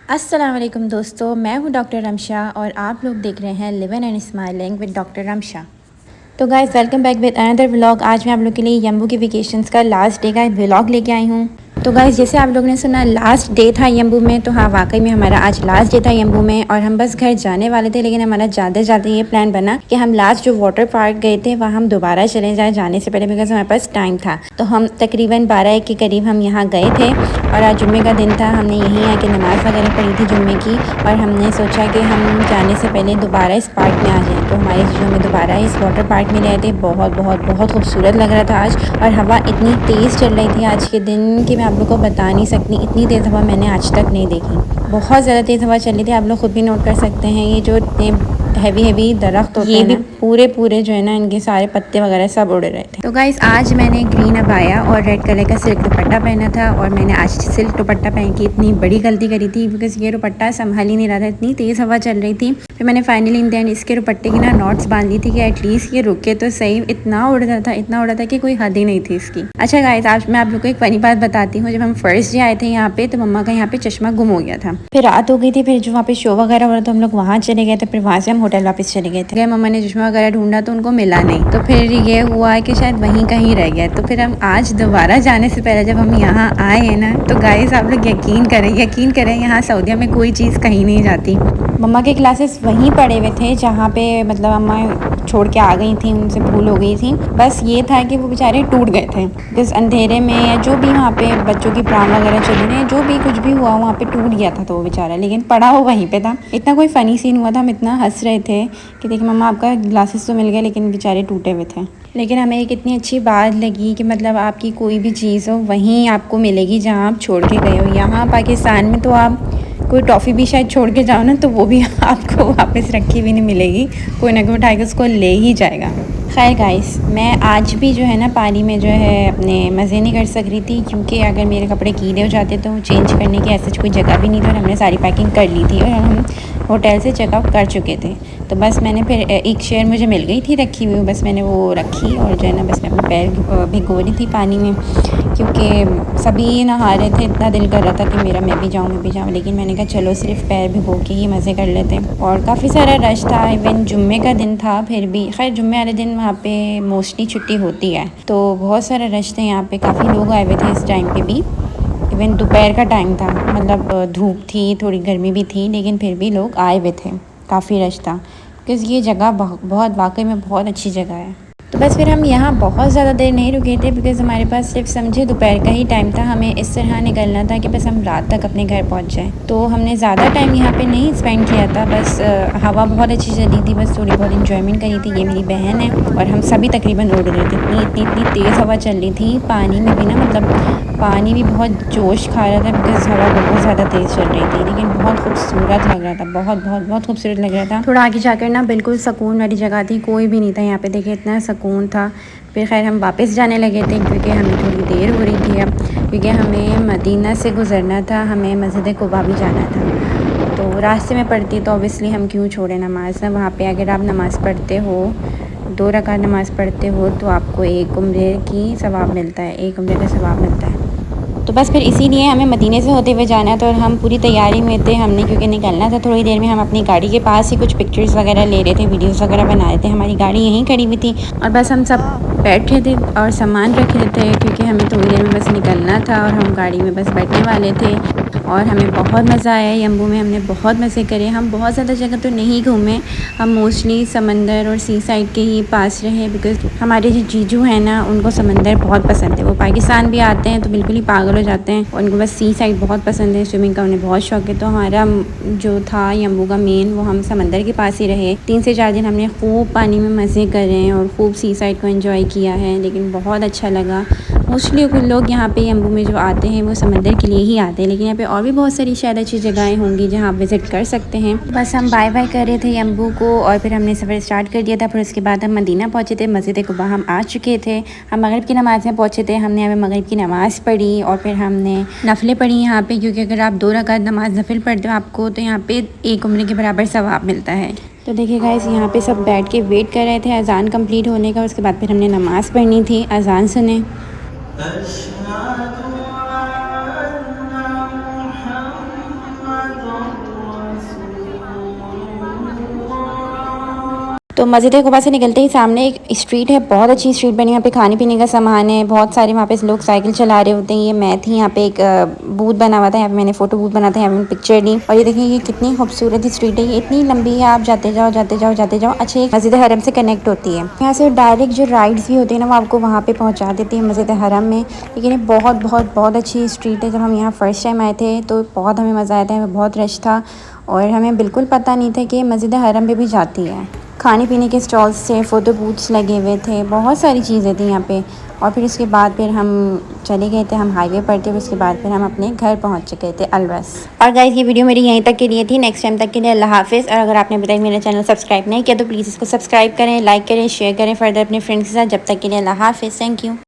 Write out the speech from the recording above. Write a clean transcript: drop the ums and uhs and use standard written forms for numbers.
अस्सलाम वालेकुम दोस्तों, मैं हूं डॉक्टर रमशा और आप लोग देख रहे हैं living and smiling with doctor Ramsha. तो guys welcome back with another vlog. आज मैं आप लोग के लिए यम्बू के वेकेशंस का लास्ट डे का व्लॉग लेके आई हूं। तो गाइस जैसे आप लोगों ने सुना लास्ट डे था यम्बू में, तो हाँ वाकई में हमारा आज लास्ट डे था यम्बू में और हम बस घर जाने वाले थे, लेकिन हमारा जाते जाते ये प्लान बना कि हम लास्ट जो वाटर पार्क गए थे वहाँ हम दोबारा चले जाए जाने से पहले, बिकॉज हमारे पास टाइम था। तो हम तकरीबन 12 के करीब हम यहाँ गए थे और आज जुम्मे का दिन था। हमने यहीं आके नमाज़ वगैरह पढ़ी थी जुम्मे की और हमने सोचा कि हम जाने से पहले दोबारा इस पार्क में आ जाएँ। तो हमारे जो हमें दोबारा इस वाटर पार्क में गए थे, बहुत बहुत बहुत खूबसूरत लग रहा था आज, और हवा इतनी तेज़ चल रही थी आज के दिन कि मैं आप लोग को बता नहीं सकती। इतनी तेज़ हवा मैंने आज तक नहीं देखी, बहुत ज़्यादा तेज़ हवा चल रही थी। आप लोग खुद भी नोट कर सकते हैं, ये जो हैवी दरख्त होते हैं, ये भी पूरे जो है ना, इनके सारे पत्ते वगैरह सब उड़ रहे थे। तो गाइस आज मैंने ग्रीन अबाया और रेड कलर का सिल्क दुपट्टा पहना था और मैंने आज सिल्क दुपट्टा पहन के इतनी बड़ी गलती करी थी, बिकॉज ये दुपट्टा संभाल ही नहीं रहा था, इतनी तेज़ हवा चल रही थी। फिर मैंने फाइनली इन द एंड इसके दुपट्टे की ना नॉट्स बांध ली थी कि एटलीस्ट ये रुके तो सही। इतना उड़ रहा था कि कोई हद ही नहीं थी इसकी। अच्छा गाइस, आज मैं आप लोग को एक फनी बात बताती हूँ। जब हम फर्स्ट डे आए थे यहाँ पे, तो मम्मा का यहाँ पे चश्मा गुम हो गया था। फिर रात हो गई थी, फिर जो वहाँ पे शो वगैरह हो रहा था, हम लोग वहाँ चले गए थे। फिर वहाँ से हम होटल वापस चले गए थे। मम्मा ने चश्मा वगैरह ढूंढा तो उनको मिला नहीं, तो फिर ये हुआ कि शायद वहीं कहीं रह गया। तो फिर हम आज दोबारा जाने से पहले जब हम यहाँ आए हैं ना, तो गाइस आप लोग यकीन करें यहाँ सऊदीया में कोई चीज़ कहीं नहीं जाती। मम्मा के क्लासेस वहीं पड़े हुए थे जहाँ पे मतलब अम्मा छोड़ के आ गई थी, उनसे भूल हो गई थी। बस ये था कि वो बेचारे टूट गए थे, बिकॉज अंधेरे में या जो भी वहाँ पे बच्चों की प्राण वगैरह चली रही, जो भी कुछ भी हुआ वहाँ पे टूट गया था। तो वो बेचारा लेकिन पड़ा हो वहीं पे था। इतना कोई फ़नी सीन हुआ था, हम इतना हंस रहे थे कि देखिए मम्मा आपका ग्लासेस तो मिल गए लेकिन बेचारे टूटे हुए थे। लेकिन हमें एक इतनी अच्छी बात लगी कि मतलब आपकी कोई भी चीज़ हो वहीं आपको मिलेगी जहाँ आप छोड़ के गए हो। यहाँ पाकिस्तान में तो आप कोई टॉफ़ी भी शायद छोड़ के जाओ ना, तो वो भी आपको वापस रखी भी नहीं मिलेगी, कोई ना कोई उठा के उसको ले ही जाएगा। खैर गाइस, मैं आज भी जो है ना पानी में जो है अपने मज़े नहीं कर सक रही थी, क्योंकि अगर मेरे कपड़े गीले हो जाते तो चेंज करने की ऐसी कोई जगह भी नहीं थी और हमने सारी पैकिंग कर ली थी और हम होटल से चेकआउट कर चुके थे। तो बस मैंने फिर एक शेयर मुझे मिल गई थी रखी हुई, बस मैंने वो रखी और जो है ना बस मैं अपने पैर भिगो रही थी पानी में, क्योंकि सभी नहा रहे थे। इतना दिल कर रहा था कि मेरा मैं भी जाऊँ, लेकिन मैंने कहा चलो सिर्फ पैर भिगो के ही मज़े कर लेते हैं। और काफ़ी सारा रश था, इवन जुम्मे का दिन था, फिर भी खैर जुम्मे वाले दिन वहाँ पे मोस्टली छुट्टी होती है, तो बहुत सारा रश थे यहाँ पे। काफ़ी लोग आए हुए थे इस टाइम पे भी। इवन दोपहर का टाइम था, मतलब धूप थी, थोड़ी गर्मी भी थी, लेकिन फिर भी लोग आए हुए थे, काफ़ी रश था, बिकॉज़ ये जगह बहुत वाकई में बहुत अच्छी जगह है। तो बस फिर हम यहाँ बहुत ज़्यादा देर नहीं रुके थे, बिकॉज़ हमारे पास सिर्फ समझे दोपहर का ही टाइम था। हमें इस तरह निकलना था कि बस हम रात तक अपने घर पहुँच जाएँ। तो हमने ज़्यादा टाइम यहाँ पे नहीं स्पेंड किया था, बस हवा बहुत अच्छी चली थी, बस थोड़ी बहुत इंजॉयमेंट करी थी। ये मेरी बहन है और हम सभी तकरीबन उड़ रहे थे, इतनी तेज़ हवा चल रही थी। पानी में भी ना, मतलब पानी भी बहुत जोश खा रहा था, बिकॉज़ हवा बहुत ज़्यादा तेज़ चल रही थी, लेकिन बहुत खूबसूरत लग रहा था, बहुत खूबसूरत लग रहा था। थोड़ा आगे जाकर ना बिल्कुल सुकून वाली जगह थी, कोई भी नहीं था यहाँ पे, देखिए इतना सुकून था। फिर खैर हम वापस जाने लगे थे, क्योंकि हमें थोड़ी देर हो रही थी अब, क्योंकि हमें मदीना से गुज़रना था, हमें मस्जिद कुबा भी जाना था। तो रास्ते में पढ़ती तो ऑब्वियसली हम क्यों छोड़े नमाज़ ना। वहाँ पे अगर आप नमाज़ पढ़ते हो, 2 रकात नमाज़ पढ़ते हो, तो आपको 1 उम्रे की सवाब मिलता है, 1 उम्रे का सवाब मिलता है। तो बस फिर इसीलिए हमें मदीने से होते हुए जाना था और हम पूरी तैयारी में थे। हमने क्योंकि निकलना था थोड़ी देर में, हम अपनी गाड़ी के पास ही कुछ पिक्चर्स वगैरह ले रहे थे, वीडियोस वगैरह बना रहे थे। हमारी गाड़ी यहीं खड़ी हुई थी और बस हम सब बैठे थे और सामान रख रहे थे, क्योंकि हमें थोड़ी देर में बस निकलना था और हम गाड़ी में बस बैठने वाले थे। और हमें बहुत मज़ा आया यम्बू में, हमने बहुत मज़े करे। हम बहुत ज़्यादा जगह तो नहीं घूमे, हम मोस्टली समंदर और सी साइड के ही पास रहे, बिकॉज़ हमारे जो जीजू हैं ना, उनको समंदर बहुत पसंद है। वो पाकिस्तान भी आते हैं तो बिल्कुल ही पागल हो जाते हैं, और उनको बस सी साइड बहुत पसंद है, स्विमिंग का उन्हें बहुत शौक है। तो हमारा जो था यम्बू का मेन, वो हम समंदर के पास ही रहे। 3 से 4 दिन हमने खूब पानी में मज़े करे हैं और खूब सी साइड को एंजॉय किया है, लेकिन बहुत अच्छा लगा। मोस्टली लोग यहाँ पे यम्बू में जो आते हैं वो समंदर के लिए ही आते हैं, लेकिन यहाँ पे और भी बहुत सारी शायद अच्छी जगहें होंगी जहाँ आप विज़िट कर सकते हैं। बस हम बाय बाय कर रहे थे यम्बू को और फिर हमने सफ़र स्टार्ट कर दिया था। फिर उसके बाद हम मदीना पहुँचे थे, मस्जिद कुबा हम आ चुके थे। हम मगरिब की नमाज़ में पहुँचे थे, हमने यहाँ पे मगरिब की नमाज़ पढ़ी और फिर हमने नफ़लें पढ़ी यहाँ पे, क्योंकि अगर आप 2 रकात नमाज़ नफिल पढ़ते हो आपको तो यहाँ पे 1 उम्रे के बराबर सवाब मिलता है। तो देखिए गाइस, यहाँ पे सब बैठ के वेट कर रहे थे अज़ान कंप्लीट होने का। उसके बाद फिर हमने नमाज़ पढ़नी थी। अज़ान सुने। अशहदु अन्ना मुहम्मदुर तो मस्जिद क़ुबा से निकलते ही सामने एक स्ट्रीट है, बहुत अच्छी स्ट्रीट बनी है। यहाँ पे खाने पीने का सामान है, बहुत सारे वहाँ पे लोग साइकिल चला रहे होते हैं। ये मैं थी, यहाँ पे एक बूथ बना हुआ था, यहाँ पे मैंने फ़ोटो बूथ बना था, यहाँ पे मैंने पिक्चर ली। और ये देखिए ये कितनी खूबसूरत स्ट्रीट है, ये इतनी लंबी है, आप जाते जाओ जाते जाओ जाते जाओ। अच्छा, एक मस्जिद हरम से कनेक्ट होती है, यहाँ से डायरेक्ट जो राइड्स भी होती है ना वो आपको वहाँ पर पहुँचा देती है मस्जिद हरम में। लेकिन ये बहुत बहुत बहुत अच्छी स्ट्रीट है। जब हम यहाँ फ़र्स्ट टाइम आए थे तो बहुत हमें मज़ा आया था, बहुत रश था और हमें बिल्कुल पता नहीं था कि मस्जिद हरम पे भी जाती है। खाने पीने के स्टॉल्स थे, फ़ोटो बूथ्स लगे हुए थे, बहुत सारी चीज़ें थी यहाँ पे। और फिर उसके बाद फिर हम चले गए थे, हम हाईवे पर थे, उसके बाद फिर हम अपने घर पहुँच चुके थे अलवस। और गाइस ये वीडियो मेरी यहीं तक के लिए थी, नेक्स्ट टाइम तक के लिए अल्लाह हाफ़िज़। और अगर आपने अभी तक मेरा चैनल सब्सक्राइब नहीं किया तो प्लीज़ इसको सब्सक्राइब करें, लाइक करें, शेयर करें फर्दर अपने फ्रेंड्स के साथ। जब तक के लिए अल्लाह हाफ़िज़, थैंक यू।